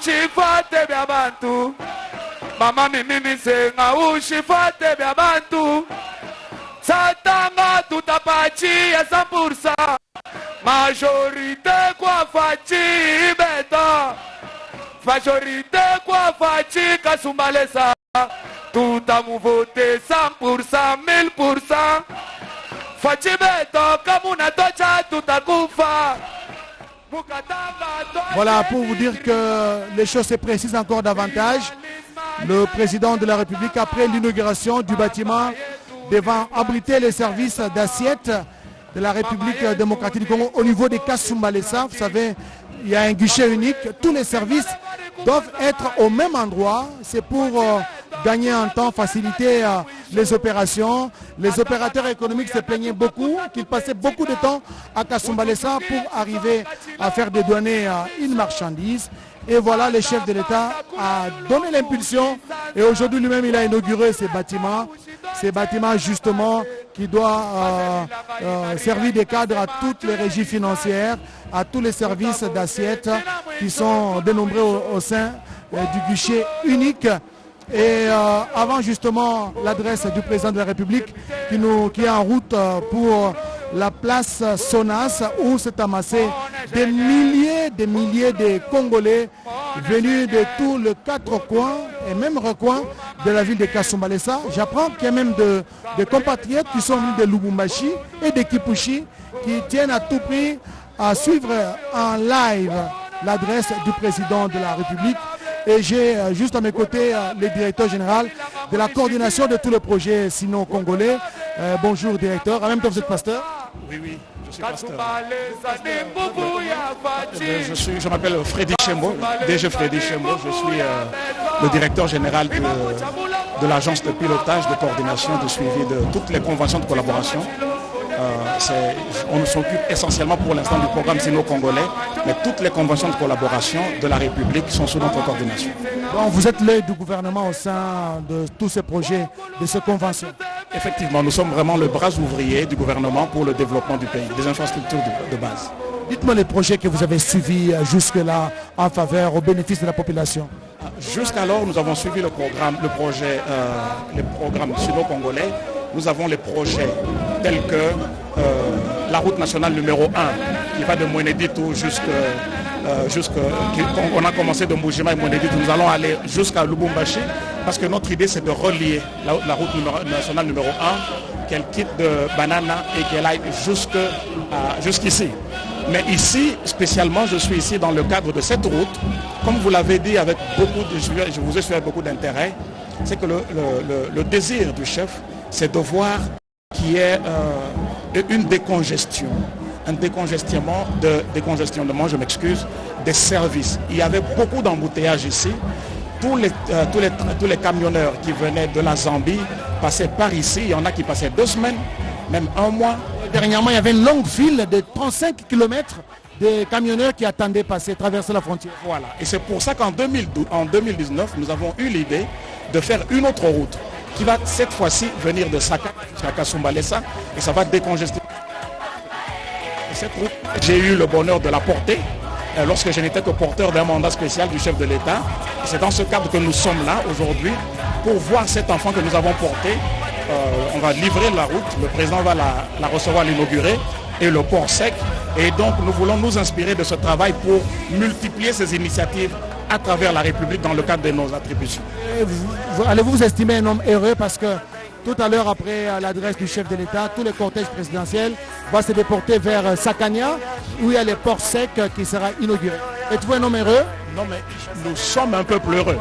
Chifate bya bantu. Mama mimi senga ushifate bya bantu. Satanga tutapachi ya 100%. Majorité quoi fachi beta. Majorité quoi fachi kasumbalesa. Tout à vous voter 100%, 1000%. Fachi beta kamuna tocha tutakufa. Voilà, pour vous dire que les choses se précisent encore davantage. Le président de la République, après l'inauguration du bâtiment devant abriter les services d'assiette de la République démocratique du Congo au niveau des Kasumbalesa, vous savez, il y a un guichet unique. Tous les services doivent être au même endroit. C'est pour gagner en temps, faciliter les opérations. Les opérateurs économiques se plaignaient beaucoup, qu'ils passaient beaucoup de temps à Kasumbalesa pour arriver à faire dédouaner une marchandise. Et voilà, le chef de l'État a donné l'impulsion et aujourd'hui lui-même il a inauguré ces bâtiments justement qui doivent servir de cadre à toutes les régies financières, à tous les services d'assiette qui sont dénombrés au sein du guichet unique. Et avant justement l'adresse du président de la République qui est en route pour la place Sonas où s'est amassé des milliers de Congolais venus de tous les 4 coins et même recoins de la ville de Kasumbalesa. J'apprends qu'il y a même des compatriotes qui sont venus de Lubumbashi et de Kipushi qui tiennent à tout prix à suivre en live l'adresse du président de la République. Et j'ai juste à mes côtés le directeur général de la coordination de tous les projets sino-congolais. Bonjour directeur, en même temps vous êtes pasteur? Oui, je suis pasteur. Je m'appelle Freddy Chembo, DG Freddy Chembo. Je suis le directeur général de l'agence de pilotage, de coordination, de suivi de toutes les conventions de collaboration. On s'occupe essentiellement pour l'instant du programme sino-congolais, mais toutes les conventions de collaboration de la République sont sous notre coordination. Donc vous êtes l'œil du gouvernement au sein de tous ces projets, de ces conventions? Effectivement, nous sommes vraiment le bras ouvrier du gouvernement pour le développement du pays, des infrastructures de base. Dites-moi les projets que vous avez suivis jusque-là en faveur, au bénéfice de la population. Jusqu'alors, nous avons suivi les programmes sino-congolais. Nous avons les projets tels que la route nationale numéro 1 qui va de Mweneditu on a commencé de Mujima et Mweneditu, nous allons aller jusqu'à Lubumbashi parce que notre idée c'est de relier la route nationale numéro 1, qu'elle quitte de Banana et qu'elle aille jusqu'ici. Mais ici, spécialement, je suis ici dans le cadre de cette route. Comme vous l'avez dit, je vous ai suivi avec beaucoup d'intérêt, c'est que le désir du chef, c'est de voir qu'il y ait une décongestion, un décongestionnement, je m'excuse, des services. Il y avait beaucoup d'embouteillages ici. Tous les camionneurs qui venaient de la Zambie passaient par ici. Il y en a qui passaient 2 semaines, même 1 mois. Dernièrement, il y avait une longue file de 35 km de camionneurs qui attendaient traverser la frontière. Voilà. Et c'est pour ça qu'en 2019, nous avons eu l'idée de faire une autre route qui va cette fois-ci venir de Saka jusqu'à Kasumbalesa et ça va décongestionner. Et cette route, j'ai eu le bonheur de la porter lorsque je n'étais que porteur d'un mandat spécial du chef de l'État. C'est dans ce cadre que nous sommes là aujourd'hui pour voir cet enfant que nous avons porté. On va livrer la route, le président va la recevoir, l'inaugurer, et le port sec. Et donc nous voulons nous inspirer de ce travail pour multiplier ces initiatives à travers la République dans le cadre de nos attributions. Allez-vous vous estimer un homme heureux parce que tout à l'heure, après l'adresse du chef de l'État, tous les cortèges présidentiels vont se déporter vers Sakania où il y a le port sec qui sera inauguré. Êtes-vous un homme heureux? Non, mais nous sommes un peuple heureux.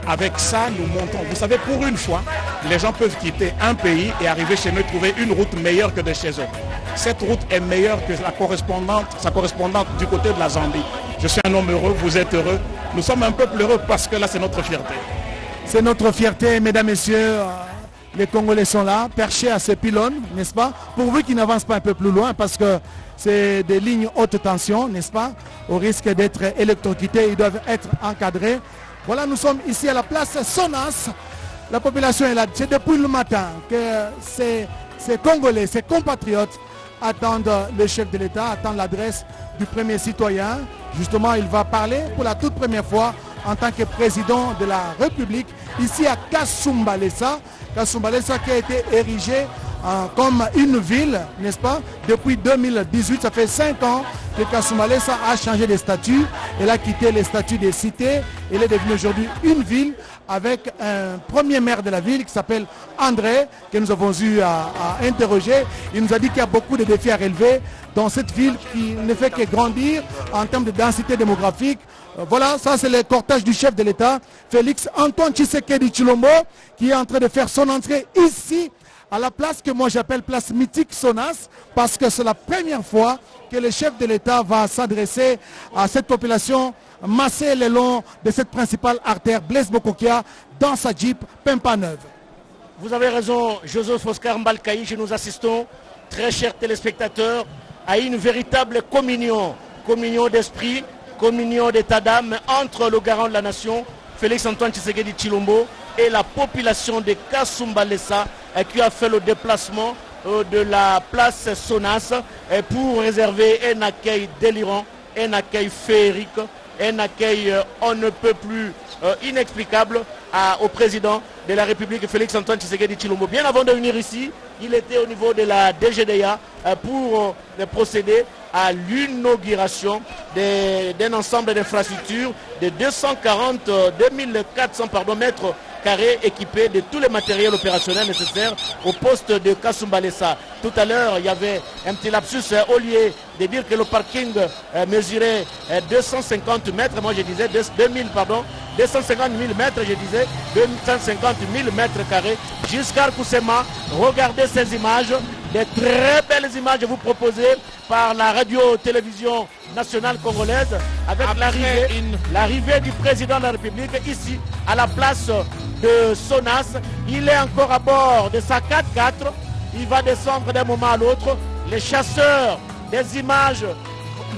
Avec ça, nous montons. Vous savez, pour une fois, les gens peuvent quitter un pays et arriver chez nous et trouver une route meilleure que de chez eux. Cette route est meilleure que sa correspondante du côté de la Zambie. Je suis un homme heureux, vous êtes heureux. Nous sommes un peuple heureux parce que là, c'est notre fierté. C'est notre fierté, mesdames, messieurs. Les Congolais sont là, perchés à ces pylônes, n'est-ce pas? Pourvu qu'ils n'avancent pas un peu plus loin parce que c'est des lignes haute tension, n'est-ce pas? Au risque d'être électrocutés, ils doivent être encadrés. Voilà, nous sommes ici à la place Sonas. La population est là. C'est depuis le matin que ces Congolais, ces compatriotes attendent le chef de l'État, attendent l'adresse du premier citoyen. Justement, il va parler pour la toute première fois en tant que président de la République ici à Kasumbalesa. Kasumbalesa qui a été érigé comme une ville, n'est-ce pas? Depuis 2018, ça fait 5 ans que Kasumbalesa a changé de statut. Elle a quitté les statuts des cités. Elle est devenue aujourd'hui une ville avec un premier maire de la ville qui s'appelle André, que nous avons eu à interroger. Il nous a dit qu'il y a beaucoup de défis à relever dans cette ville qui ne fait que grandir en termes de densité démographique. Voilà, ça c'est le cortège du chef de l'État, Félix Antoine Tshisekedi Tshilombo, qui est en train de faire son entrée ici, à la place que moi j'appelle place mythique Sonas, parce que c'est la première fois que le chef de l'État va s'adresser à cette population massée le long de cette principale artère Blaise Bokokia dans sa Jeep Pimpa Neuve. Vous avez raison, Joseph Oscar Mbalkaï, nous assistons, très chers téléspectateurs, à une véritable communion d'esprit, communion d'état d'âme entre le garant de la nation, Félix Antoine Tshisekedi Tshilombo, et la population de Kasumbalesa qui a fait le déplacement de la place Sonas pour réserver un accueil délirant, un accueil féerique, un accueil on ne peut plus inexplicable au président de la République, Félix Antoine Tshisekedi Tshilombo. Bien avant de venir ici, il était au niveau de la DGDA pour procéder à l'inauguration d'un ensemble d'infrastructures de 2400 mètres carrés équipés de tous les matériels opérationnels nécessaires au poste de Kasumbalesa. Tout à l'heure, il y avait un petit lapsus au lieu de dire que le parking mesurait 250 mètres. Moi, je disais 250 000 mètres, je disais 250 000 mètres carrés. Jusqu'à Koussema, regardez ces images, des très belles images vous proposées par la radio-télévision nationale congolaise avec l'arrivée du président de la République ici à la place de Sonas. Il est encore à bord de sa 4x4. Il va descendre d'un moment à l'autre. Les chasseurs des images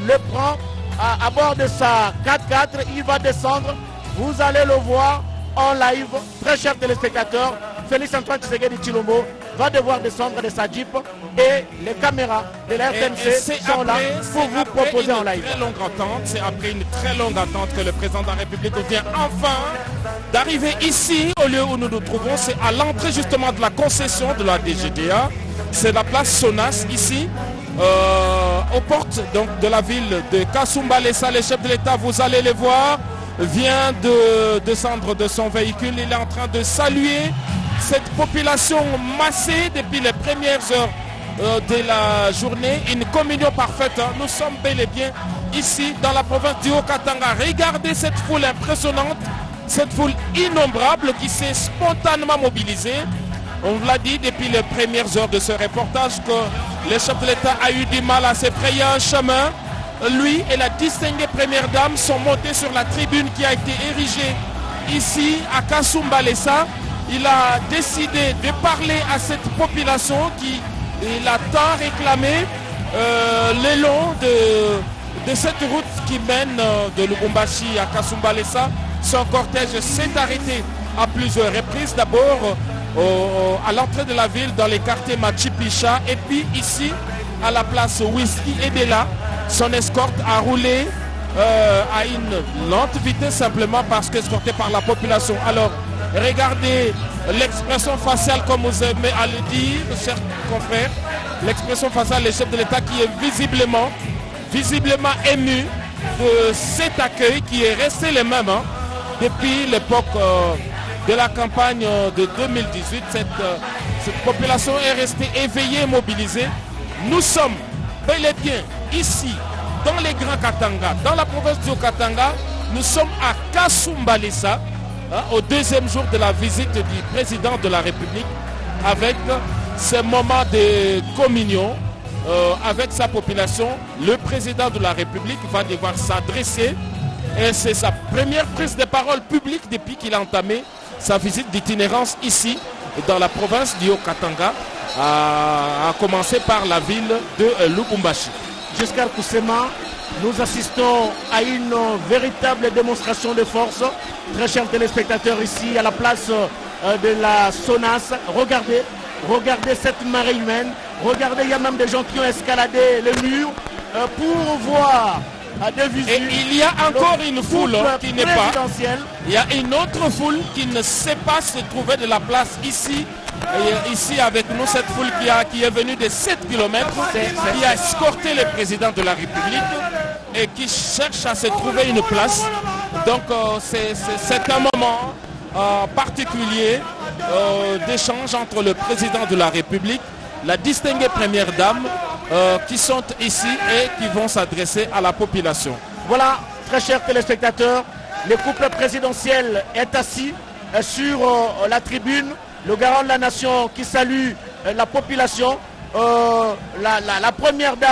le prend à bord de sa 4x4. Il va descendre. Vous allez le voir en live. Très chers téléspectateurs, Félix Antoine Tshisekedi Tshilombo va devoir descendre de sa Jeep et les caméras de la RTNC sont là pour vous proposer en live. C'est après une très longue attente que le président de la République vient enfin d'arriver ici, au lieu où nous nous trouvons. C'est à l'entrée justement de la concession de la DGDA. C'est la place Sonas ici, aux portes donc, de la ville de Kasumbalesa. Les chefs de l'État, vous allez les voir, vient de descendre de son véhicule. Il est en train de saluer cette population massée depuis les premières heures de la journée. Une communion parfaite. Nous sommes bel et bien ici dans la province du Haut-Katanga. Regardez cette foule impressionnante, cette foule innombrable qui s'est spontanément mobilisée. On vous l'a dit depuis les premières heures de ce reportage que le chef de l'État a eu du mal à se frayer un chemin. Lui et la distinguée première dame sont montés sur la tribune qui a été érigée ici à Kasumbalesa. Il a décidé de parler à cette population qui l'a tant réclamé le long de cette route qui mène de Lubumbashi à Kasumbalesa. Son cortège s'est arrêté à plusieurs reprises. D'abord à l'entrée de la ville dans les quartiers Machipicha et puis ici à la place Whisky et de là. Son escorte a roulé à une lente vitesse simplement parce qu'escorté par la population. Alors, regardez l'expression faciale, comme vous aimez à le dire, chers confrères. L'expression faciale du chef de l'État qui est visiblement ému de cet accueil qui est resté le même depuis l'époque de la campagne de 2018. Cette population est restée éveillée et mobilisée. Nous sommes bel et bien ici, dans les Grands Katanga, dans la province du Katanga. Nous sommes à Kasumbalesa, au deuxième jour de la visite du président de la République, avec ce moment de communion avec sa population. Le président de la République va devoir s'adresser, et c'est sa première prise de parole publique depuis qu'il a entamé sa visite d'itinérance ici, dans la province du Haut-Katanga, à commencer par la ville de Lubumbashi. Jusqu'à Koussema, nous assistons à une véritable démonstration de force. Très chers téléspectateurs, ici à la place de la Sonas, regardez cette marée humaine. Regardez, il y a même des gens qui ont escaladé le mur pour voir à deux visus. Et il y a encore une foule qui n'est pas. Il y a une autre foule qui ne sait pas se trouver de la place ici. Et ici avec nous, cette foule qui est venue de 7 km, qui a escorté le président de la République et qui cherche à se trouver une place. Donc c'est un moment particulier d'échange entre le président de la République, la distinguée première dame, qui sont ici et qui vont s'adresser à la population. Voilà, très chers téléspectateurs, le couple présidentiel est assis sur la tribune. Le garant de la nation qui salue la population, la première dame